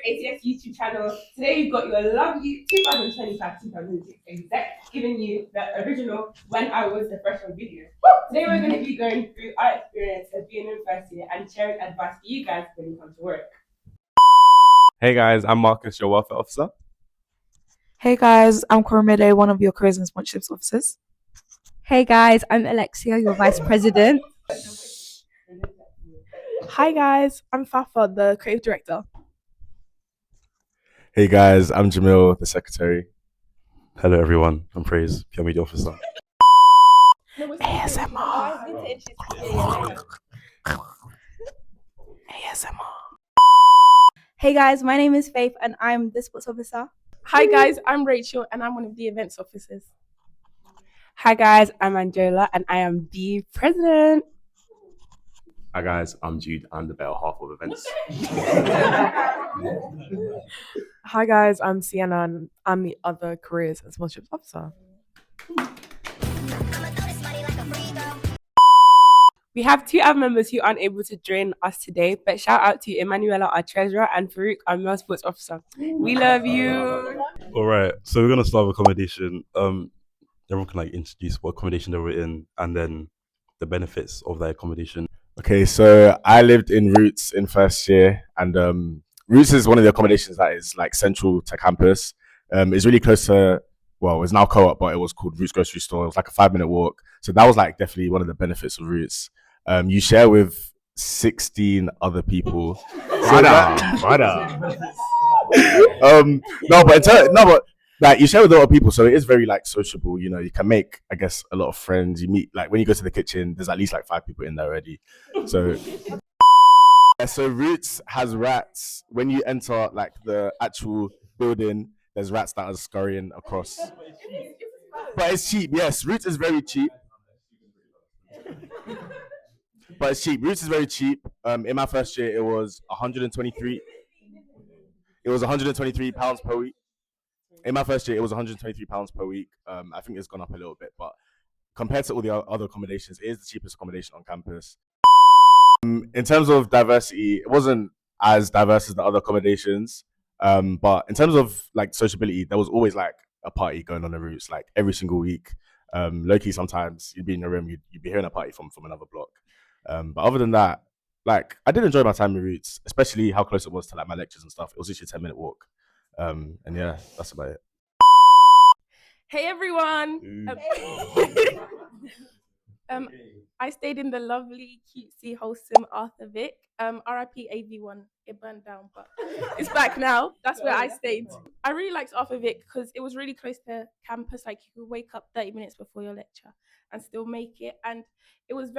ACS YouTube channel. Today we've got your lovely 2025-2026 exec giving you the original When I Was the Freshman video. Today we're going to be going through our experience of being in first year and sharing advice for you guys when you come to work. Hey guys, I'm Marcus, your welfare officer. Hey guys, I'm Coromide, one of your careers and sponsorships officers. Hey guys, I'm Alexia, your vice president. Hi guys, I'm Fafa, the creative director. Hey guys, I'm Jamil, the secretary. Hello everyone, I'm Praise, PR media officer. ASMR. Hey guys, my name is Faith and I'm the sports officer. Hi guys, I'm Rachel and I'm one of the events officers. Hi guys, I'm Angela and I am the president. Hi guys, I'm Jude, I'm the better half of events. Hi guys, I'm Sienna and I'm the other careers and sponsorships officer. We have two other members who aren't able to join us today, but shout out to Emanuela, our treasurer, and Farouk, our male sports officer. We love you. All right, so we're gonna start with accommodation. Everyone can introduce what accommodation they were in and then the benefits of that accommodation. Okay, so I lived in Roots in first year, and Roots is one of the accommodations that is central to campus. It's really close to, well, it's now co-op, but it was called Roots Grocery Store. It was a 5-minute walk. So that was definitely one of the benefits of Roots. You share with 16 other people. You share with a lot of people, so it is very sociable. You know, you can make, I guess, a lot of friends. You meet when you go to the kitchen, there's at least 5 people in there already. So, so Roots has rats. When you enter the actual building, there's rats that are scurrying across. But it's cheap. Yes, Roots is very cheap. But it's cheap. Roots is very cheap. In my first year, it was 123. It was 123 pounds per week. In my first year, it was 123 pounds per week. I think it's gone up a little bit, but compared to all the other accommodations, it is the cheapest accommodation on campus. In terms of diversity, it wasn't as diverse as the other accommodations. But in terms of sociability, there was always a party going on the Roots every single week. Low-key, sometimes you'd be in your room, you'd be hearing a party from another block. But other than that, I did enjoy my time in Roots, especially how close it was to my lectures and stuff. It was just a 10-minute walk. And yeah, that's about it. Hey everyone! I stayed in the lovely, cutesy, wholesome Arthur Vic. RIP AV1, it burned down, but it's back now. That's where I stayed. I really liked Arthur Vic because it was really close to campus. You could wake up 30 minutes before your lecture and still make it. And it was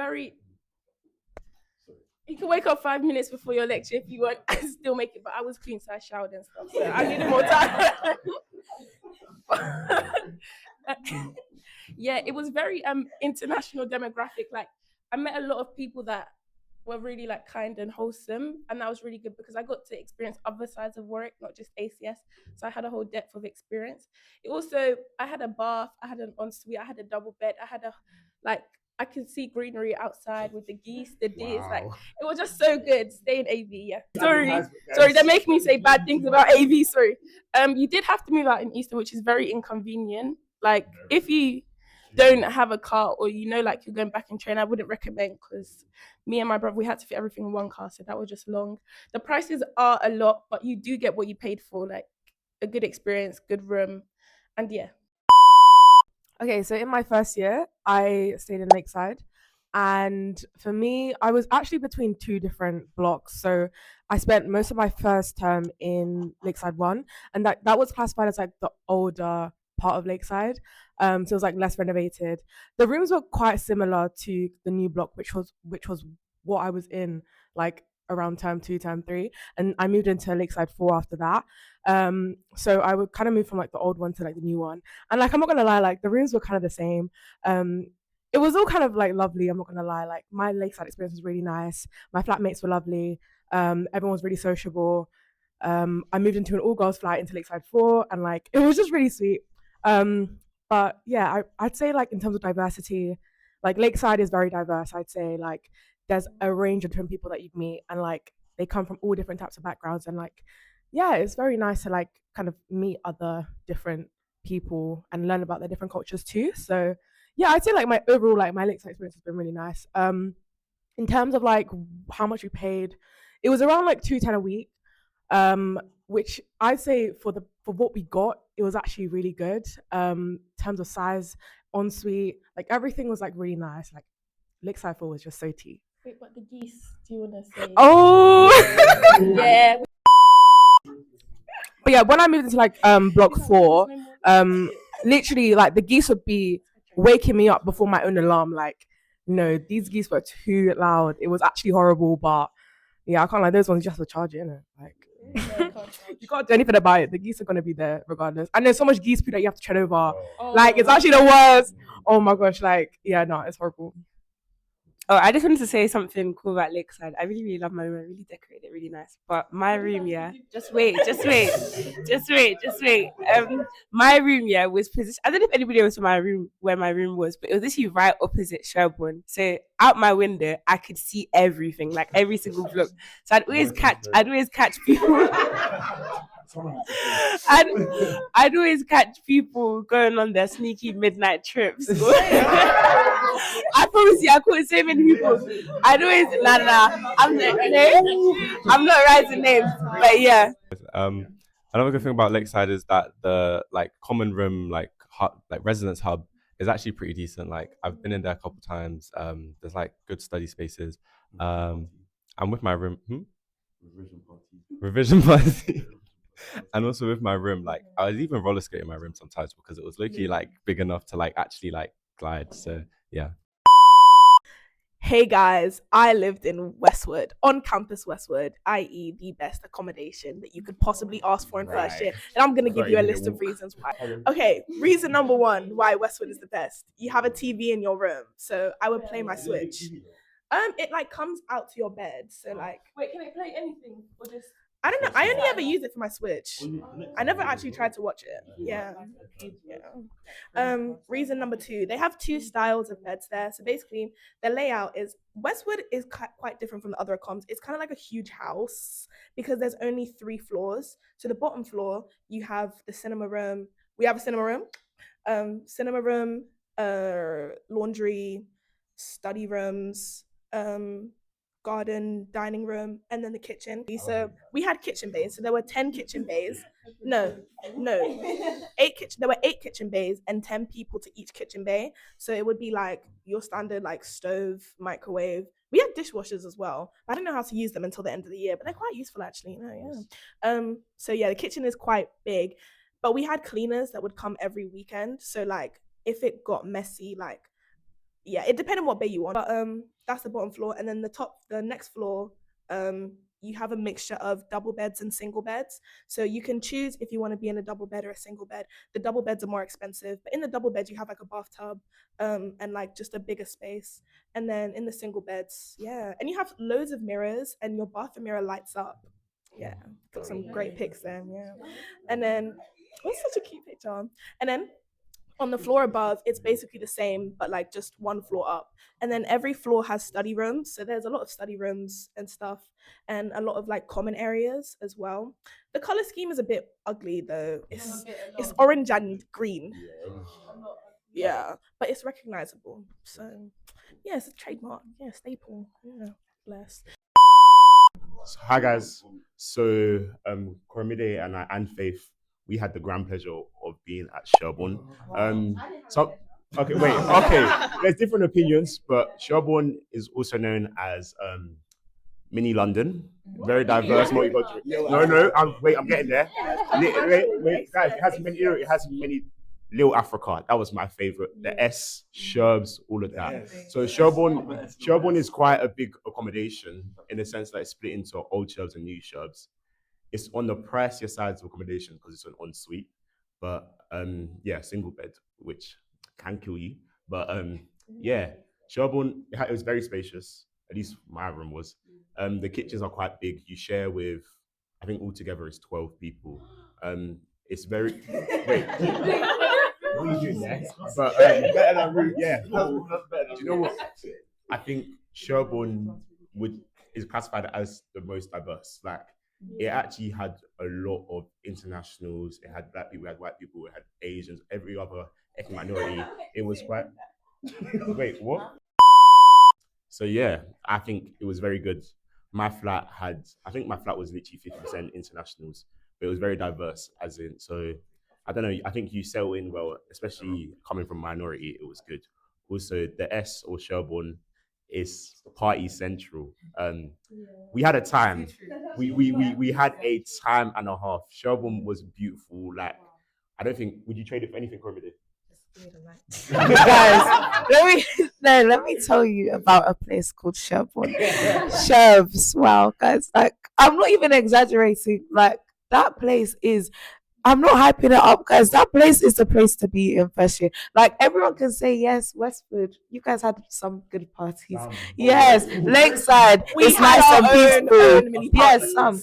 you can wake up 5 minutes before your lecture if you want and still make it, but I was clean, so I showered and stuff, so I needed more time. Yeah, it was very international demographic. I met a lot of people that were really kind and wholesome, and that was really good because I got to experience other sides of Warwick, not just ACS, so I had a whole depth of experience. I had a bath, I had an ensuite, I had a double bed, I had I could see greenery outside with the geese, the deers. Wow. It was just so good. Stay in AV, yeah. Sorry, they're making me say bad things about AV. Sorry. You did have to move out in Easter, which is very inconvenient. If you don't have a car or you're going back in train, I wouldn't recommend because me and my brother, we had to fit everything in one car, so that was just long. The prices are a lot, but you do get what you paid for, a good experience, good room, and yeah. Okay, so in my first year, I stayed in Lakeside. And for me, I was actually between 2 different blocks. So I spent most of my first term in Lakeside 1. And that was classified as the older part of Lakeside. So it was less renovated. The rooms were quite similar to the new block, which was what I was in around term 2, term 3, and I moved into Lakeside 4 after that. So I would kind of move from the old one to the new one, and I'm not gonna lie, the rooms were kind of the same. It was all kind of lovely. I'm not gonna lie, my Lakeside experience was really nice. My flatmates were lovely. Everyone was really sociable. I moved into an all-girls flat into Lakeside 4, and it was just really sweet. But yeah, I'd say in terms of diversity, Lakeside is very diverse. I'd say there's a range of different people that you'd meet, and they come from all different types of backgrounds, and yeah, it's very nice to like kind of meet other different people and learn about their different cultures too. So yeah, I'd say like my overall like my Lakeside experience has been really nice. In terms of like how much we paid, it was around like 210 a week. Which I'd say for what we got, it was actually really good. In terms of size, ensuite, like everything was like really nice. Like Lakeside 4 was just so tea. Wait, but the geese, do you want to say? Oh Yeah. but yeah, when I moved into like block 4, literally like the geese would be waking me up before my own alarm. Like, no, these geese were too loud. It was actually horrible, but yeah, I can't lie, those ones just have to charge it, innit? Like you can't do anything about it. The geese are gonna be there regardless. And there's so much geese poo that you have to tread over. Like it's actually the worst. Oh my gosh, like yeah, no, it's horrible. Oh, I just wanted to say something cool about Lakeside. I really, really love my room. I really decorated it really nice. But my room, yeah. Just wait. My room, yeah, was positioned. I don't know if anybody knows where my room was, but it was actually right opposite Sherborne. So out my window, I could see everything, like every single block. So I'd always catch people. I'd always catch people going on their sneaky midnight trips. I promise you, I caught so many people. I'd always I'm not writing names, but yeah. Another good thing about Lakeside is that the like common room like residence hub is actually pretty decent. Like I've been in there a couple times. There's like good study spaces. I'm with my room. Revision party. And also with my room, like I was even roller skating my room sometimes because it was low-key like big enough to like actually like glide. So yeah. Hey guys, I lived in Westwood, on campus Westwood, i.e. the best accommodation that you could possibly ask for in first year. And I'm going to give you a list of reasons why. Okay, reason number 1 why Westwood is the best. You have a TV in your room, so I would play my Switch. It like comes out to your bed, so like... Wait, can it play anything? Or just... I don't know. I only ever use it for my Switch. I never actually tried to watch it. Yeah. Reason number 2, they have 2 styles of beds there. So basically, the layout is Westwood is quite different from the other comms. It's kind of like a huge house because there's only 3 floors. So the bottom floor, you have the cinema room. We have a cinema room, laundry, study rooms, garden, dining room, and then the kitchen. So we had kitchen bays. So there were 10 kitchen bays. No, 8 kitchen. There were 8 kitchen bays and 10 people to each kitchen bay. So it would be like your standard like stove, microwave. We had dishwashers as well. I didn't know how to use them until the end of the year, but they're quite useful actually. So yeah, the kitchen is quite big, but we had cleaners that would come every weekend. So like if it got messy, like yeah, it depended on what bay you want. But that's the bottom floor, and then the next floor, you have a mixture of double beds and single beds. So you can choose if you want to be in a double bed or a single bed. The double beds are more expensive, but in the double beds you have like a bathtub, and like just a bigger space. And then in the single beds, yeah, and you have loads of mirrors, and your bathroom mirror lights up. Yeah, got some great pics there. Yeah, and then what's such a cute picture? And then on the floor above, it's basically the same, but like just 1 floor up. And then every floor has study rooms. So there's a lot of study rooms and stuff, and a lot of like common areas as well. The color scheme is a bit ugly though. It's orange and green. Yeah, but it's recognizable. So yeah, it's a trademark. Yeah, staple. Yeah, bless. So, hi guys. So Koromide and I and Faith, we had the grand pleasure of being at Sherborne. There's different opinions, but Sherborne is also known as mini London, very diverse, multicultural. No, I'm getting there. Wait, guys, it has many. Little Africa, that was my favorite. The S, Sherbs, all of that. So Sherborne is quite a big accommodation in the sense that it's split into old Sherbs and new Sherbs. It's on the pricier side of accommodation because it's an ensuite, but single bed, which can kill you. But Sherborne, it was very spacious. At least my room was. The kitchens are quite big. You share with, I think altogether it's 12 people. It's very wait. What are you doing there? But better than room, yeah. Do you know what? I think Sherborne is classified as the most diverse. Like it actually had a lot of internationals. It had black people, it had white people, it had Asians, every other ethnic minority. It was quite. Wait, what? So yeah, I think it was very good. My flat had, I think my flat was literally 50% internationals, but it was very diverse. As in, so I don't know. I think you settle in well, especially coming from minority. It was good. Also, the S or Sherborne is party central. We had a time. We had a time and a half. Sherborne was beautiful. Like, I don't think, would you trade it for anything, Cormedy? Guys, let me tell you about a place called Sherborne. Shervs. Wow, guys, like I'm not even exaggerating. Like that place is. I'm not hyping it up, guys. That place is the place to be in first year. Like everyone can say yes, Westwood. You guys had some good parties. Yes, Lakeside. It's nice and peaceful. Yes, some.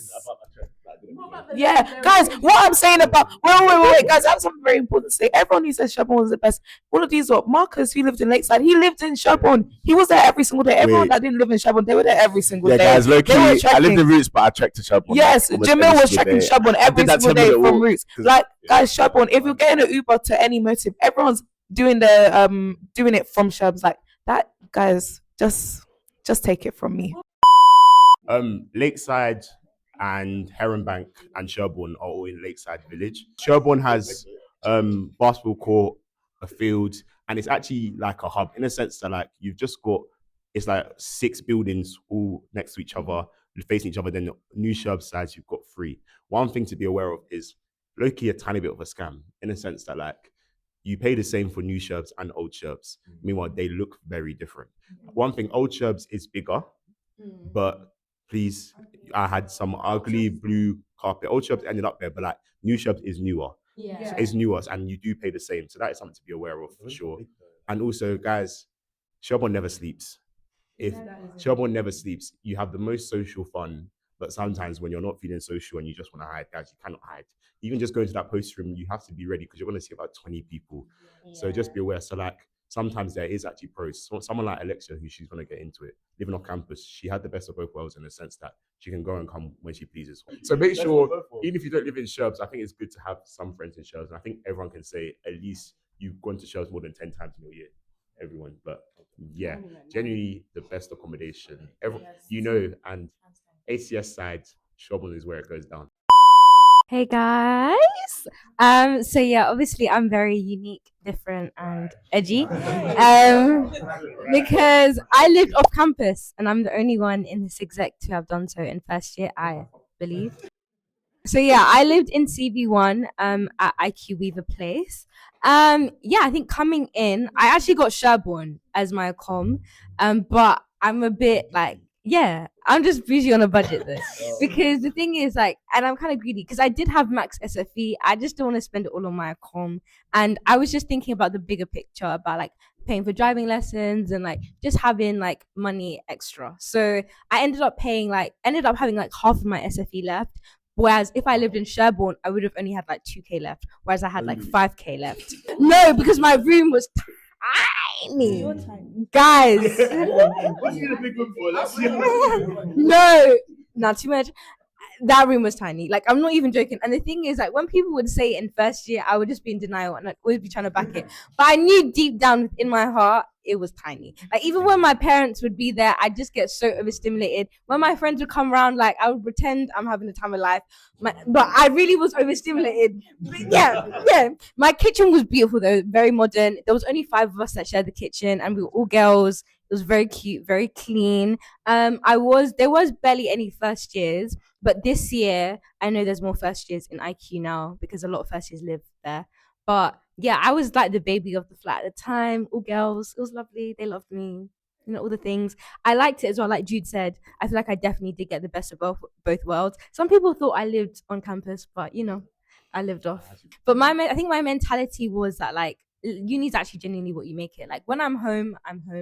Yeah, guys, what I'm saying about wait, guys, I have something very important to say. Everyone who says Sherborne was the best. All of these were Marcus, who lived in Lakeside. He lived in Sherborne. He was there every single day. Everyone that didn't live in Sherborne, they were there every single day. Yeah, guys, low key, I lived in Roots, but I trekked to Sherborne. Yes, Jamil was trekking Sherborne every single day from Roots. Like, guys, Sherborne, if you're getting an Uber to any motive, everyone's doing it from Sherbs. Like that, guys, just take it from me. Lakeside and Heronbank and Sherborne are all in Lakeside Village. Sherborne has basketball court, a field, and it's actually like a hub in a sense that like you've just got, it's like 6 buildings all next to each other, facing each other. Then New Sherb sides, you've got 3. One thing to be aware of is low-key a tiny bit of a scam in a sense that like you pay the same for New Sherbs and Old Sherbs. Meanwhile, they look very different. One thing, Old Sherbs is bigger, but please, I had some ugly blue carpet. Old Sherbs ended up there, but like New Sherbs is newer. Yeah. So it's newer, and you do pay the same. So that is something to be aware of for sure. And also, guys, Sherborne never sleeps. If Sherborne never sleeps, you have the most social fun. But sometimes when you're not feeling social and you just want to hide, guys, you cannot hide. Even just going to that post room, you have to be ready because you're going to see about 20 people. Yeah. So just be aware. So like sometimes there is actually pros. So someone like Alexia, who she's going to get into it, living off campus, she had the best of both worlds in the sense that she can go and come when she pleases. So make sure, even if you don't live in Sherbs, I think it's good to have some friends in Sherbs. And I think everyone can say at least you've gone to Sherbs more than 10 times in your year. Everyone, but yeah, genuinely the best accommodation. And ACS side, Sherborne is where it goes down. Hey guys. So yeah, obviously I'm very unique, different, and edgy. Because I lived off campus and I'm the only one in this exec to have done so in first year, I believe. So yeah, I lived in CB1 at IQ Weaver Place. Yeah, I think coming in, I actually got Sherborne as my comm. But I'm a bit like, yeah, I'm just busy on a budget though. Because the thing is like, and I'm kind of greedy because I did have max SFE. I just don't want to spend it all on my comm. And I was just thinking about the bigger picture about like paying for driving lessons and like just having like money extra. So I ended up having like half of my SFE left. Whereas if I lived in Sherborne, I would have only had like 2K left. Whereas I had like 5K left. No, because my room was tiny. Guys. What's in a big room for? No, not too much. That room was tiny. Like, I'm not even joking. And the thing is, like, when people would say it in first year, I would just be in denial and I'd always be trying to back it. But I knew deep down in my heart, it was tiny. Like, even when my parents would be there, I'd just get so overstimulated. When my friends would come around, like, I would pretend I'm having the time of life. But I really was overstimulated. Yeah. My kitchen was beautiful, though. Very modern. There was only 5 of us that shared the kitchen, and we were all girls. It was very cute, very clean. There was barely any first years, but this year I know there's more first years in IQ now because a lot of first years live there. But yeah, I was like the baby of the flat at the time. All girls, it was lovely. They loved me, all the things. I liked it as well. Like Jude said, I feel like I definitely did get the best of both worlds. Some people thought I lived on campus, but I lived off. But I think my mentality was that like, uni's actually genuinely what you make it. Like when I'm home,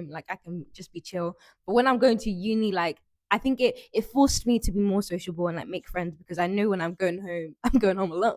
like I can just be chill. But when I'm going to uni, like I think it forced me to be more sociable and like make friends because I know when I'm going home alone.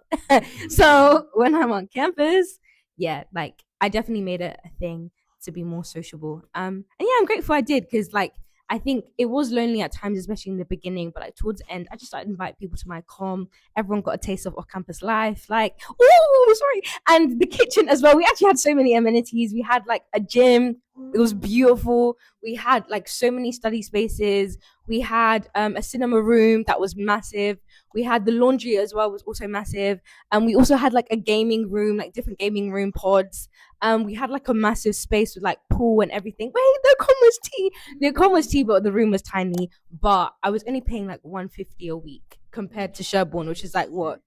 So when I'm on campus, yeah, like I definitely made it a thing to be more sociable. And yeah, I'm grateful I did because like I think it was lonely at times, especially in the beginning, but like towards the end, I just started to invite people to my com. Everyone got a taste of off-campus life. Like, oh, sorry. And the kitchen as well. We actually had so many amenities. We had like a gym. It was beautiful. We had like so many study spaces. We had a cinema room that was massive. We had the laundry as well, was also massive. And we also had like a gaming room, like different gaming room pods. We had like a massive space with like pool and everything. Wait, the com was tea. The com was tea, but the room was tiny. But I was only paying like 150 a week compared to Sherborne, which is like what?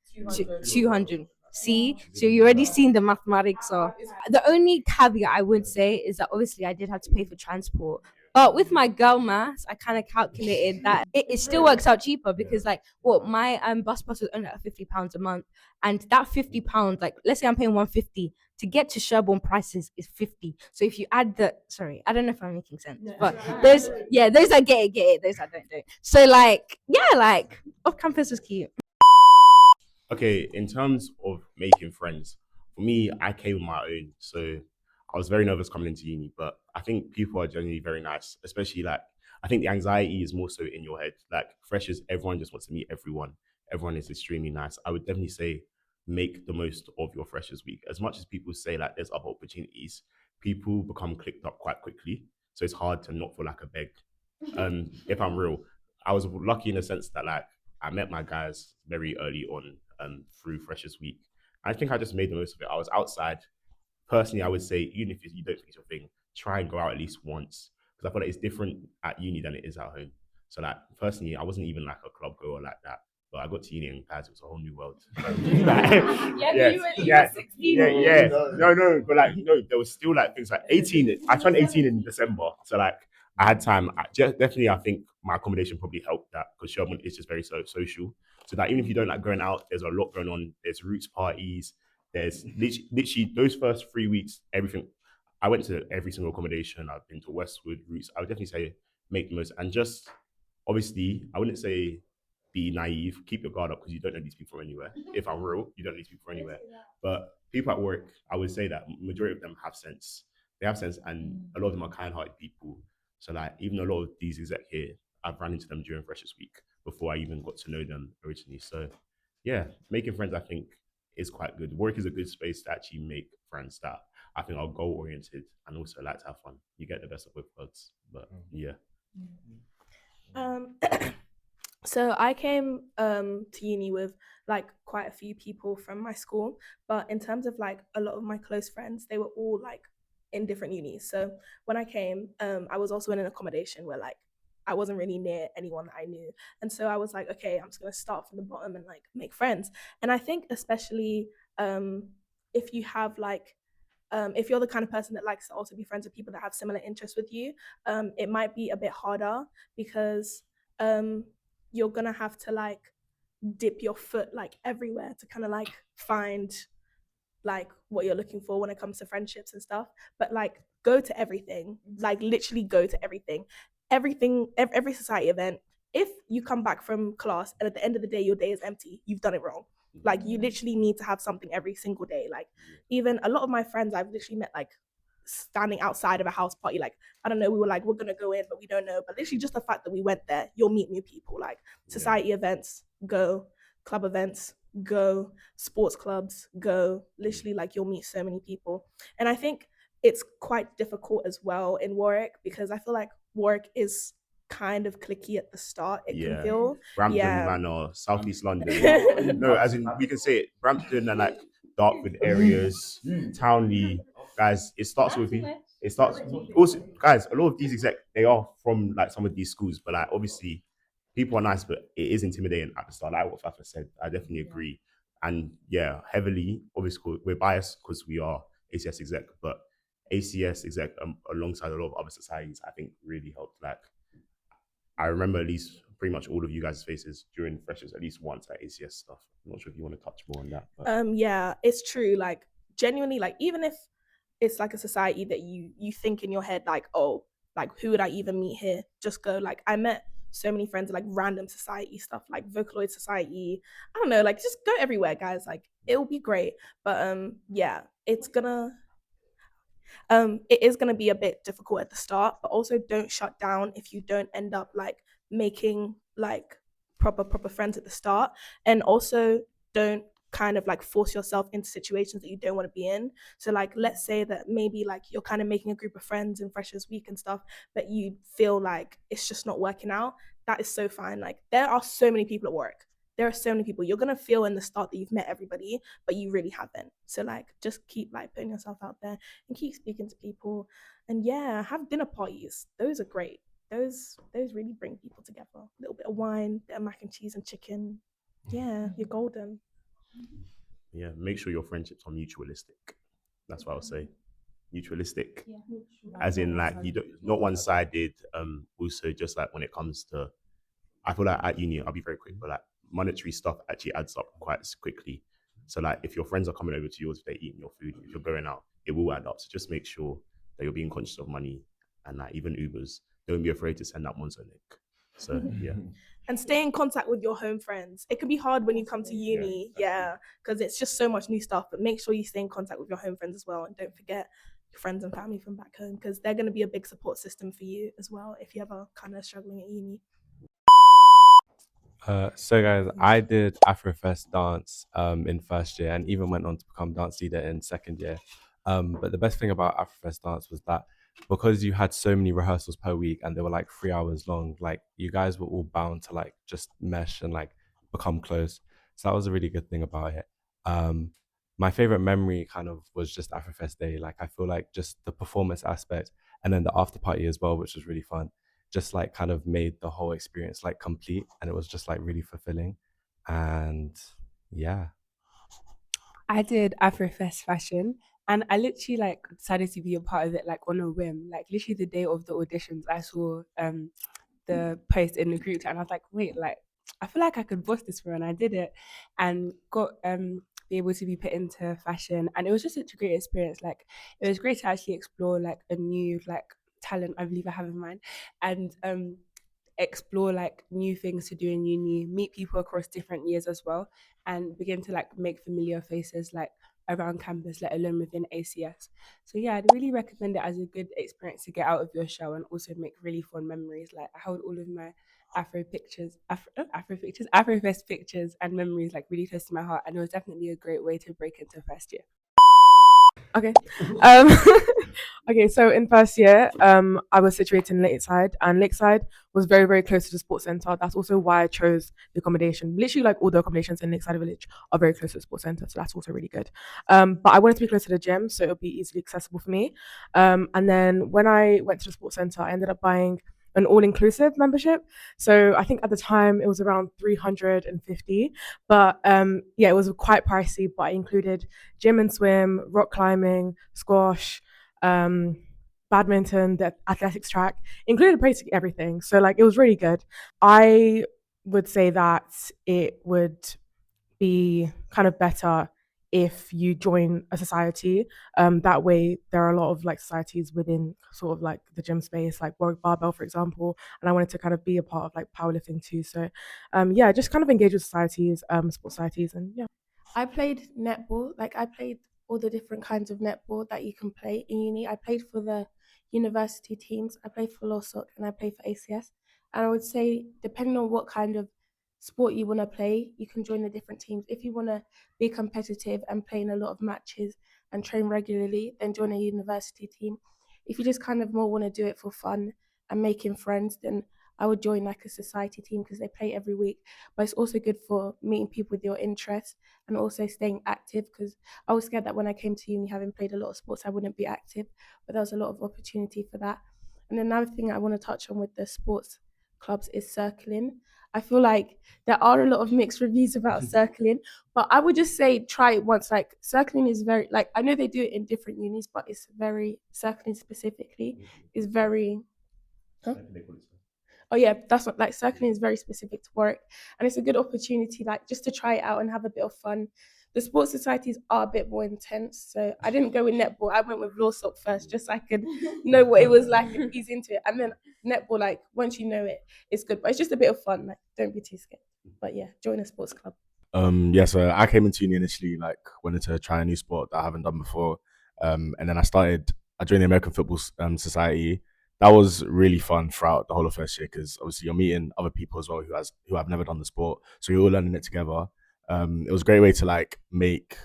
200. See, so you already seen the mathematics of. The only caveat I would say is that obviously I did have to pay for transport, but with my girl maths, I kind of calculated that it still works out cheaper because like what my bus pass was only at £50 a month, and that £50, like let's say I'm paying 150 to get to Sherborne prices is 50. So if you add sorry, I don't know if I'm making sense, but those that get it, those that don't. So like like off campus was cute. Okay, in terms of making friends, for me, I came on my own. So I was very nervous coming into uni, but I think people are generally very nice, especially like, I think the anxiety is more so in your head. Like freshers, everyone just wants to meet everyone. Everyone is extremely nice. I would definitely say make the most of your freshers week. As much as people say like there's other opportunities, people become clicked up quite quickly. So it's hard to not feel like a beg. If I'm real, I was lucky in the sense that like I met my guys very early on through Freshers Week. I think I just made the most of it. I was outside. Personally, I would say, even if you don't think it's your thing, try and go out at least once. Because I feel like it's different at uni than it is at home. So like, personally, I wasn't even like a club goer like that. But I got to uni and guys, it was a whole new world. No, but like, no, there was still like things like 18. I turned 18 in December. So like, I had time. Definitely, I think my accommodation probably helped that because Sherborne is just very social. So that even if you don't like going out, there's a lot going on. There's roots parties. There's literally those first 3 weeks, everything. I went to every single accommodation. I've been to Westwood, Roots. I would definitely say make the most. And just, obviously, I wouldn't say be naive. Keep your guard up because you don't know these people from anywhere. If I'm real, you don't know these people from anywhere. But people at work, I would say that majority of them have sense. They have sense and a lot of them are kind-hearted people. So like, even a lot of these exec here, I've run into them during Freshers Week before I even got to know them originally. So yeah, making friends, I think, is quite good. Work is a good space to actually make friends that I think are goal-oriented and also like to have fun. You get the best of both worlds, but yeah. So I came to uni with like quite a few people from my school, but in terms of like a lot of my close friends, they were all like in different unis. So when I came, I was also in an accommodation where like I wasn't really near anyone that I knew. And so I was like, okay, I'm just gonna start from the bottom and like make friends. And I think especially if you have like if you're the kind of person that likes to also be friends with people that have similar interests with you, it might be a bit harder because you're gonna have to like dip your foot like everywhere to kind of like find like what you're looking for when it comes to friendships and stuff. But like go to everything, like literally go to everything, every society event. If you come back from class and at the end of the day your day is empty, you've done it wrong. Like you literally need to have something every single day. Like even a lot of my friends I've literally met like standing outside of a house party. Like, I don't know, we were like, we're gonna go in, but we don't know. But literally just the fact that we went there, you'll meet new people. Like society events, go. Club events, go. Sports clubs, go. Literally like you'll meet so many people. And I think it's quite difficult as well in Warwick because I feel like Warwick is kind of cliquey at the start. It can feel Brampton, Manor, Southeast London. No, as in we can say it. Brampton and like Dartford areas, Townley, guys. It starts with you. It starts also, guys. A lot of these exec they are from like some of these schools, but like obviously people are nice, but it is intimidating at the start. Like what Fafa said, I definitely agree. And yeah, heavily obviously we're biased because we are ACS exec, but ACS exec alongside a lot of other societies, I think really helped. Like I remember at least pretty much all of you guys' faces during freshers at least once at ACS stuff. I'm not sure if you want to touch more on that. But. Yeah, it's true. Like genuinely, like even if it's like a society that you think in your head like, oh, like who would I even meet here? Just go. Like I met so many friends like random society stuff, like Vocaloid Society. I don't know, like just go everywhere, guys. Like it'll be great. But yeah, it's gonna. It is going to be a bit difficult at the start, but also don't shut down if you don't end up like making like proper friends at the start. And also don't kind of like force yourself into situations that you don't want to be in. So like let's say that maybe like you're kind of making a group of friends in Freshers Week and stuff, but you feel like it's just not working out. That is so fine. Like there are so many people at work. There are so many people. You're gonna feel in the start that you've met everybody, but you really haven't. So like just keep like putting yourself out there and keep speaking to people. And yeah, have dinner parties. Those are great. Those really bring people together. A little bit of wine, bit of mac and cheese and chicken. Yeah, you're golden. Yeah, make sure your friendships are mutualistic. That's what I would say. Mutualistic, as in like you don't, not one-sided. Also, just like when it comes to, I feel like at uni, I'll be very quick, but like monetary stuff actually adds up quite quickly. So like if your friends are coming over to yours, if they're eating your food, if you're going out, it will add up. So just make sure that you're being conscious of money, and like even Ubers, don't be afraid to send that Monzo link. So yeah. And stay in contact with your home friends. It can be hard when you come to uni, because it's just so much new stuff, but make sure you stay in contact with your home friends as well. And don't forget your friends and family from back home, because they're going to be a big support system for you as well if you're ever kind of struggling at uni. So guys, I did Afrofest dance in first year and even went on to become dance leader in second year. But the best thing about Afrofest dance was that because you had so many rehearsals per week and they were like 3 hours long, like you guys were all bound to like just mesh and like become close. So that was a really good thing about it. My favorite memory kind of was just Afrofest Day. Like I feel like just the performance aspect and then the after party as well, which was really fun, just like kind of made the whole experience like complete, and it was just like really fulfilling. And yeah. I did Afrofest fashion, and I literally like decided to be a part of it like on a whim. Like literally the day of the auditions, I saw the post in the group chat, and I was like, wait, like I feel like I could boss this for, and I did it, and got be able to be put into fashion, and it was just such a great experience. Like it was great to actually explore like a new like talent I believe I have in mind, and explore like new things to do in uni, meet people across different years as well, and begin to like make familiar faces like around campus, let alone within ACS. So yeah, I'd really recommend it as a good experience to get out of your shell and also make really fun memories. Like I held all of my Afrofest pictures and memories like really close to my heart, and it was definitely a great way to break into first year. Okay. Okay, so in first year, I was situated in Lakeside, and Lakeside was very, very close to the sports centre. That's also why I chose the accommodation. Literally, like all the accommodations in Lakeside Village are very close to the sports centre, so that's also really good. But I wanted to be close to the gym, so it would be easily accessible for me. And then when I went to the sports centre, I ended up buying an all-inclusive membership. So I think at the time it was around 350, but yeah, it was quite pricey. But it included gym and swim, rock climbing, squash, badminton, the athletics track, included basically everything. So like it was really good. I would say that it would be kind of better if you join a society. That way there are a lot of like societies within sort of like the gym space, like Warwick Barbell, for example. And I wanted to kind of be a part of like powerlifting too. So yeah, just kind of engage with societies, sports societies, and yeah. I played netball. Like I played all the different kinds of netball that you can play in uni. I played for the university teams. I played for LawSoc and I played for ACS. And I would say, depending on what kind of sport you want to play, you can join the different teams. If you want to be competitive and play in a lot of matches and train regularly, then join a university team. If you just kind of more want to do it for fun and making friends, then I would join like a society team because they play every week. But it's also good for meeting people with your interests and also staying active, because I was scared that when I came to uni, having played a lot of sports, I wouldn't be active, but there was a lot of opportunity for that. And another thing I want to touch on with the sports clubs is circling. I feel like there are a lot of mixed reviews about circling, but I would just say try it once. Like circling is very, like I know they do it in different unis, but it's very, circling specifically is very, oh yeah, that's what, like circling is very specific to Warwick, and it's a good opportunity like just to try it out and have a bit of fun. The sports societies are a bit more intense, so I didn't go with netball. I went with LawSoc first, just so I could know what it was like and ease into it. And then netball, like once you know it, it's good, but it's just a bit of fun. Like don't be too scared. But yeah, join a sports club. Yeah, so I came into uni initially like wanted to try a new sport that I haven't done before. And then I started I joined the American Football Society. That was really fun throughout the whole of first year because obviously you're meeting other people as well who have never done the sport, so you're all learning it together. It was a great way to like make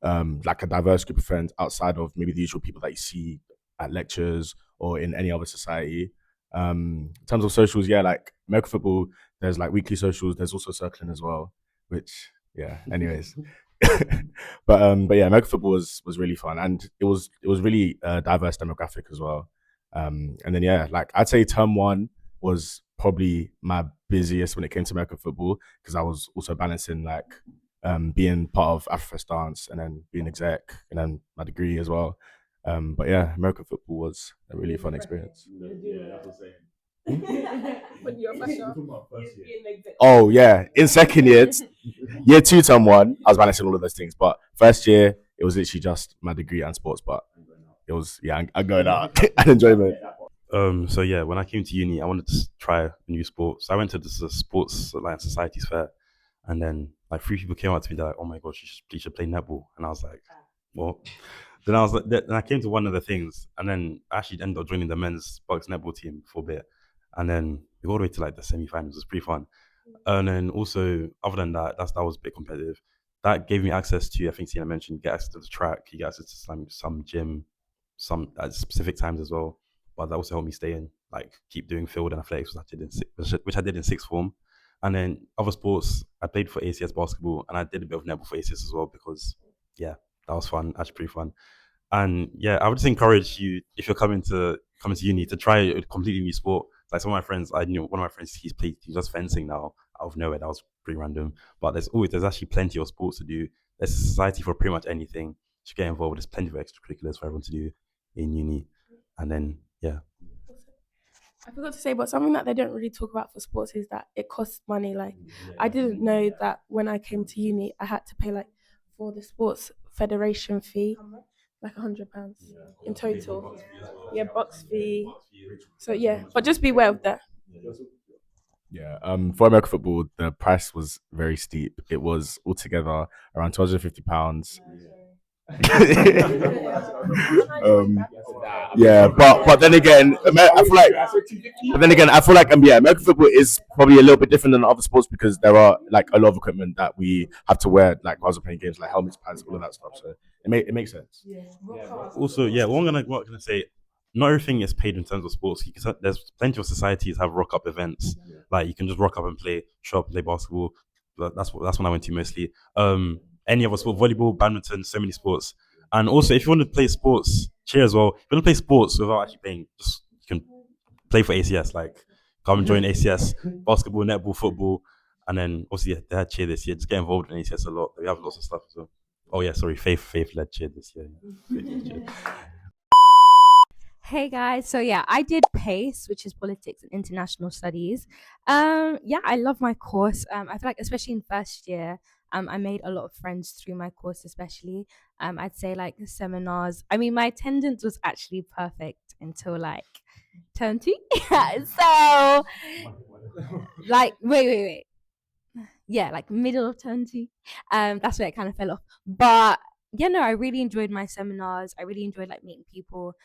like a diverse group of friends outside of maybe the usual people that you see at lectures or in any other society. In terms of socials, yeah, like American football, there's like weekly socials. There's also circling as well, which yeah. Anyways, but yeah, American football was really fun, and it was really diverse demographic as well. And then yeah, like I'd say term one was probably my busiest when it came to American football because I was also balancing like being part of Afrofest dance and then being exec and then my degree as well. But yeah, American football was a really fun experience. Oh yeah, in second year, year two, term one, I was balancing all of those things. But first year, it was literally just my degree and sports. But it was I'm going out and enjoyment. So yeah, when I came to uni, I wanted to try a new sport. So I went to this sports like societies fair, and then like 3 people came up to me. They're like, "Oh my gosh, you should play netball." And I was like, "What?" Then I was like, then I came to one of the things, and then I actually ended up joining the men's box netball team for a bit, and then we got all the way to like the semi-finals. It was pretty fun. And then also, other than that, that was a bit competitive. That gave me access to, I think Tina mentioned, you get access to the track, you get access to some gym, some at specific times as well. But that also helped me stay in, like keep doing field and athletics, which I did in sixth form. And then other sports, I played for ACS basketball, and I did a bit of netball for ACS as well because, yeah, that was fun, actually pretty fun. And yeah, I would just encourage you, if you're coming to uni, to try a completely new sport. Like some of my friends, I knew one of my friends, he's just fencing now out of nowhere. That was pretty random. But there's actually plenty of sports to do. There's a society for pretty much anything to get involved. There's plenty of extracurriculars for everyone to do in uni. And then yeah. I forgot to say, but something that they don't really talk about for sports is that it costs money. Like, I didn't know that when I came to uni, I had to pay like for the sports federation fee, like £100 in total. Yeah, box fee. So yeah, but just be aware of that. Yeah, for American football, the price was very steep. It was altogether around £250. Yeah, but then again, I feel like yeah, American football is probably a little bit different than other sports because there are like a lot of equipment that we have to wear like whilst we're playing games, like helmets, pads, all of that stuff. So it makes sense. Also, yeah, what I'm gonna say, not everything is paid in terms of sports. There's plenty of societies have rock up events. Like you can just rock up and show up and play basketball. That's when I went to mostly. Any other sport, volleyball, badminton, so many sports. And also, if you want to play sports, cheer as well. If you want to play sports without actually playing, just you can play for ACS. Like come and join ACS, basketball, netball, football, and then also they had cheer this year. Just get involved in ACS a lot. We have lots of stuff as well. Oh yeah, sorry, Faith led cheer this year. Hey guys, so yeah, I did PACE, which is Politics and International Studies. Yeah, I love my course. I feel like especially in first year, I made a lot of friends through my course, especially. I'd say like seminars. I mean, my attendance was actually perfect until like term 2. So like wait. Yeah, like middle of term 2. That's where it kind of fell off. But yeah, no, I really enjoyed my seminars. I really enjoyed like meeting people.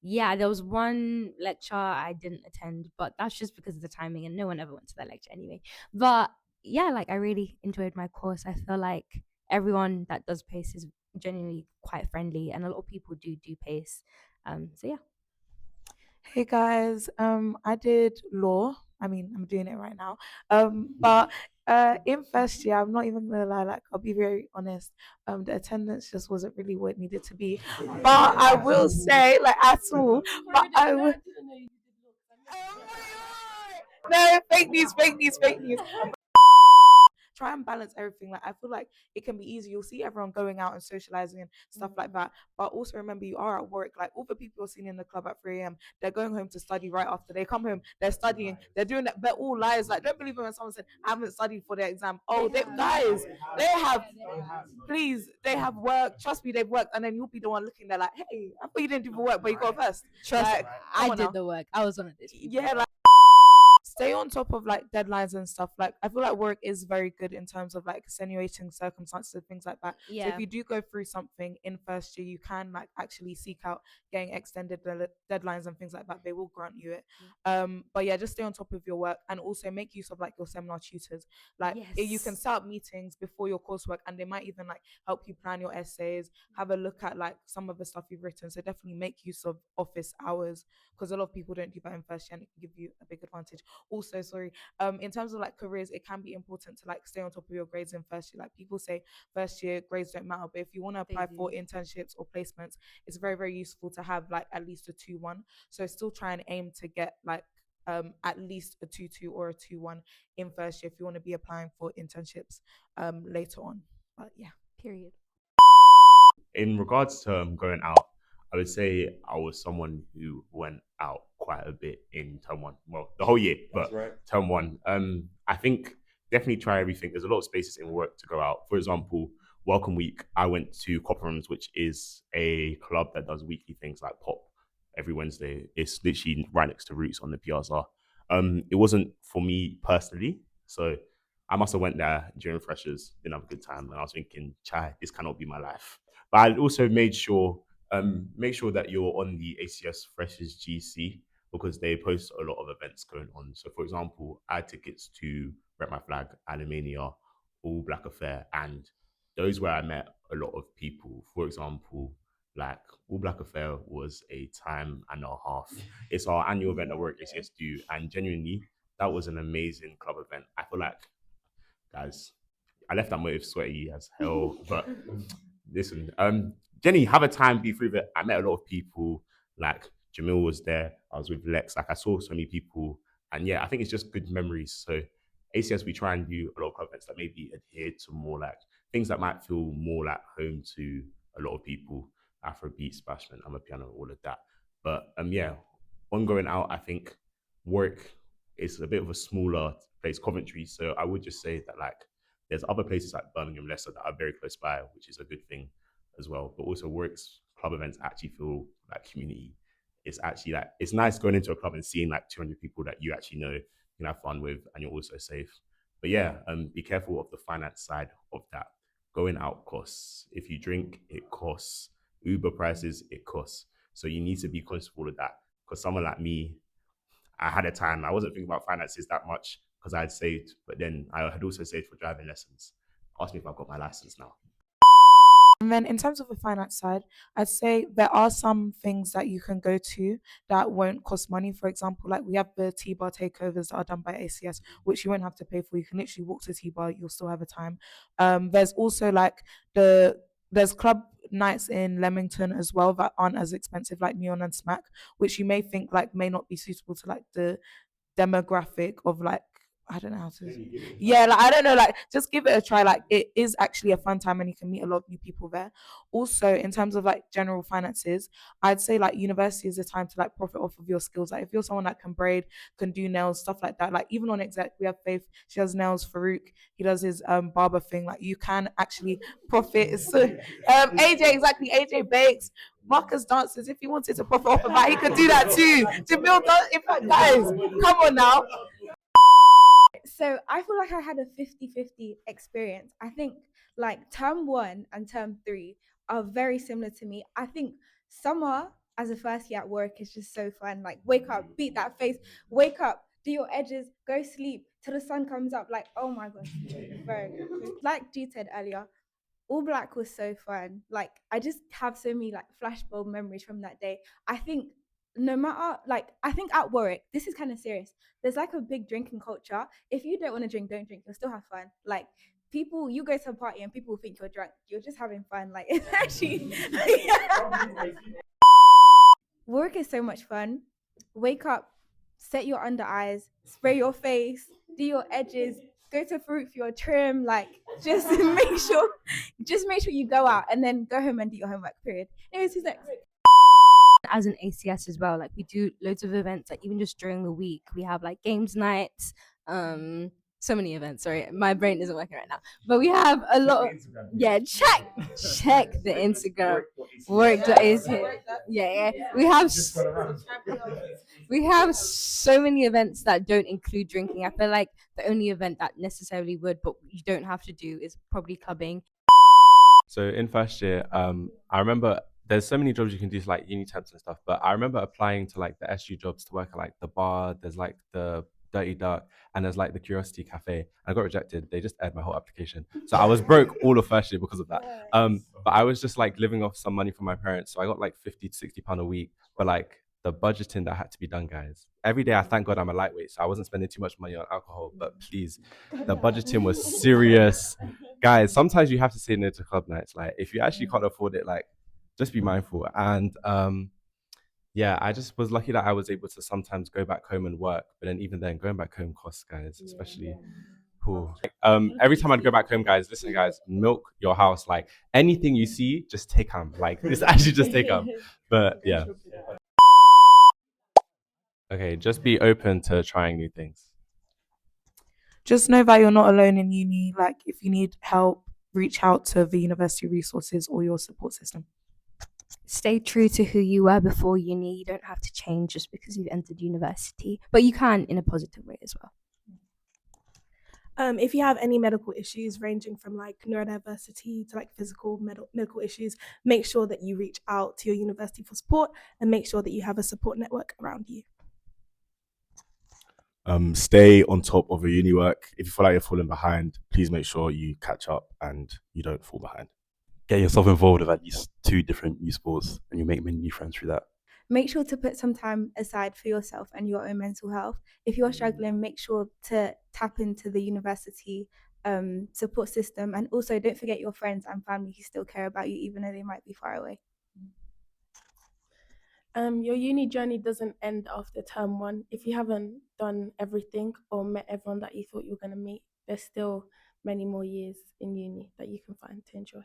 Yeah, there was one lecture I didn't attend, but that's just because of the timing and no one ever went to that lecture anyway. But yeah, like I really enjoyed my course. I feel like everyone that does PACE is genuinely quite friendly and a lot of people do PACE. So yeah. Hey guys, I did law. I mean, I'm doing it right now. But in first year, I'm not even gonna lie, like I'll be very honest. The attendance just wasn't really what it needed to be. But I will say, like at all, but I will. No, fake news. Try and balance everything. Like I feel like it can be easy. You'll see everyone going out and socializing and stuff like that. But also remember, you are at work. Like all the people you're seeing in the club at 3 a.m., they're going home to study right after. They come home, they're studying, they're doing that. They're all liars. Like don't believe it when someone said I haven't studied for their exam. Oh, they have. Please, they have work. Trust me, they've worked, and then you'll be the one looking there like, hey, I thought you didn't do the work, but you got first. Trust like, I did the work. I was on it this week. Yeah, like stay on top of like deadlines and stuff. Like I feel like work is very good in terms of like extenuating circumstances and things like that. So Yeah. if you do go through something in first year, you can like actually seek out getting extended deadlines and things like that. They will grant you it. But yeah, just stay on top of your work and also make use of like your seminar tutors. Like you can Yes. set up meetings before your coursework, and they might even like help you plan your essays, have a look at like some of the stuff you've written. So definitely make use of office hours, because a lot of people don't do that in first year, and it can give you a big advantage. Also, sorry, in terms of like careers, it can be important to like stay on top of your grades in first year. Like people say first year grades don't matter, but if you want to apply for internships or placements, it's very, very useful to have like at least a 2-1. So still try and aim to get like at least a 2-2 or a 2-1 in first year if you want to be applying for internships later on. But yeah, period. In regards to going out, I would say I was someone who went out quite a bit in term one. Well, the whole year, but term one. I think definitely try everything. There's a lot of spaces in work to go out. For example, Welcome Week, I went to Copperham's, which is a club that does weekly things like pop every Wednesday. It's literally right next to Roots on the Piazza. It wasn't for me personally, so I must have went there during freshers, didn't have a good time, and I was thinking, "Chai, this cannot be my life." But I also made sure, make sure that you're on the ACS Freshers GC, because they post a lot of events going on. So, for example, I had tickets to Rep My Flag, Alimania, All Black Affair, and those where I met a lot of people. For example, like All Black Affair was a time and a half. It's our annual event that Warwick ACS do, and genuinely, that was an amazing club event. I feel like, guys, I left that motive sweaty as hell, but listen, Jenny, have a time, be free of it. I met a lot of people, like Jamil was there, I was with Lex, like I saw so many people, and yeah, I think it's just good memories. So ACS, we try and do a lot of club events that maybe adhere to more like things that might feel more like home to a lot of people, Afrobeat, Splashman, Amapiano, all of that. But yeah, on going out, I think work is a bit of a smaller place, Coventry. So I would just say that like there's other places like Birmingham, Leicester that are very close by, which is a good thing as well. But also works club events actually feel like community. It's actually like it's nice going into a club and seeing like 200 people that you actually know, you can have fun with, and you're also safe. But yeah, be careful of the finance side of that. Going out costs. If you drink, it costs. Uber prices, it costs. So you need to be conscious of all of that. Because someone like me, I had a time, I wasn't thinking about finances that much because I had saved, but then I had also saved for driving lessons. Ask me if I've got my license now. And then in terms of the finance side, I'd say there are some things that you can go to that won't cost money. For example, like we have the T-bar takeovers that are done by ACS, which you won't have to pay for. You can literally walk to T-bar, you'll still have a time. There's also like there's club nights in Leamington as well that aren't as expensive, like Neon and Smack, which you may think like may not be suitable to like the demographic of like I don't know how to. Yeah, like I don't know, like just give it a try. Like it is actually a fun time, and you can meet a lot of new people there. Also, in terms of like general finances, I'd say like university is a time to like profit off of your skills. Like if you're someone that can braid, can do nails, stuff like that. Like even on Exec, we have Faith. She does nails. Farouk, he does his barber thing. Like you can actually profit. So AJ, exactly. AJ bakes. Marcus dances. If he wanted to profit off of that, he could do that too. Jamil does. In fact, guys, come on now. So I feel like I had a 50-50 experience. I think like term 1 and term 3 are very similar to me. I think summer as a first year at work is just so fun. Like wake up, beat that face, wake up, do your edges, go sleep till the sun comes up. Like, oh my gosh, bro. Like G said earlier, All Black was so fun. Like I just have so many like flashbulb memories from that day. I think no matter like I think at Warwick, this is kind of serious. There's like a big drinking culture. If you don't want to drink, don't drink. You'll still have fun. Like people, you go to a party and people think you're drunk. You're just having fun. Like it's actually Warwick is so much fun. Wake up, set your under eyes, spray your face, do your edges, go to Fruit for your trim, like just make sure you go out and then go home and do your homework, period. Anyways, who's next? As an ACS as well, like we do loads of events, like even just during the week, we have like games nights, So many events. Sorry, my brain isn't working right now. But we have a lot. Yeah, check the Instagram. Warwick.ac. Yeah. We have so many events that don't include drinking. I feel like the only event that necessarily would, but you don't have to do, is probably clubbing. So in first year, I remember there's so many jobs you can do, like uni temps and stuff. But I remember applying to like the SU jobs to work at like the bar. There's like the Dirty Duck, and there's like the Curiosity Cafe. I got rejected. They just aired my whole application, so I was broke all of first year because of that. But I was just like living off some money from my parents, so I got like 50 to 60 pound a week. But like the budgeting that had to be done, guys. Every day, I thank God I'm a lightweight, so I wasn't spending too much money on alcohol. But please, the budgeting was serious, guys. Sometimes you have to say no to club nights. Like if you actually can't afford it, like just be mindful. And yeah, I just was lucky that I was able to sometimes go back home and work. But then even then, going back home costs, guys, especially. Cool. Every time I'd go back home, guys, listen, guys, milk your house. Like anything you see, just take them. Like it's actually just take them. But yeah. Okay, just be open to trying new things. Just know that you're not alone in uni. Like, if you need help, reach out to the university resources or your support system. Stay true to who you were before uni. You don't have to change just because you've entered university, but you can in a positive way as well. If you have any medical issues ranging from like neurodiversity to like physical medical issues, make sure that you reach out to your university for support and make sure that you have a support network around you. Stay on top of your uni work. If you feel like you're falling behind, please make sure you catch up and you don't fall behind. Get yourself involved with at least 2 different new sports, and you make many new friends through that. Make sure to put some time aside for yourself and your own mental health. If you're struggling, make sure to tap into the university support system. And also don't forget your friends and family who still care about you, even though they might be far away. Your uni journey doesn't end after term 1. If you haven't done everything or met everyone that you thought you were going to meet, there's still many more years in uni that you can find to enjoy.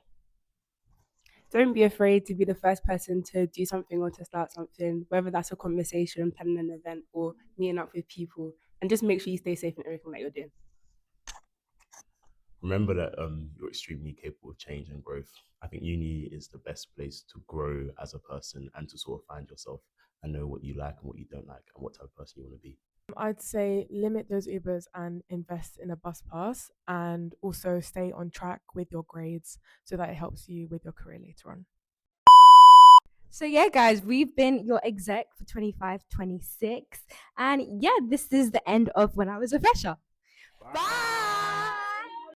Don't be afraid to be the first person to do something or to start something, whether that's a conversation, planning an event, or meeting up with people. And just make sure you stay safe in everything that you're doing. Remember that you're extremely capable of change and growth. I think uni is the best place to grow as a person and to sort of find yourself and know what you like and what you don't like and what type of person you want to be. I'd say limit those Ubers and invest in a bus pass, and also stay on track with your grades so that it helps you with your career later on. So yeah, guys, we've been your exec for 25-26. And yeah, this is the end of When I Was a Fresher. Bye!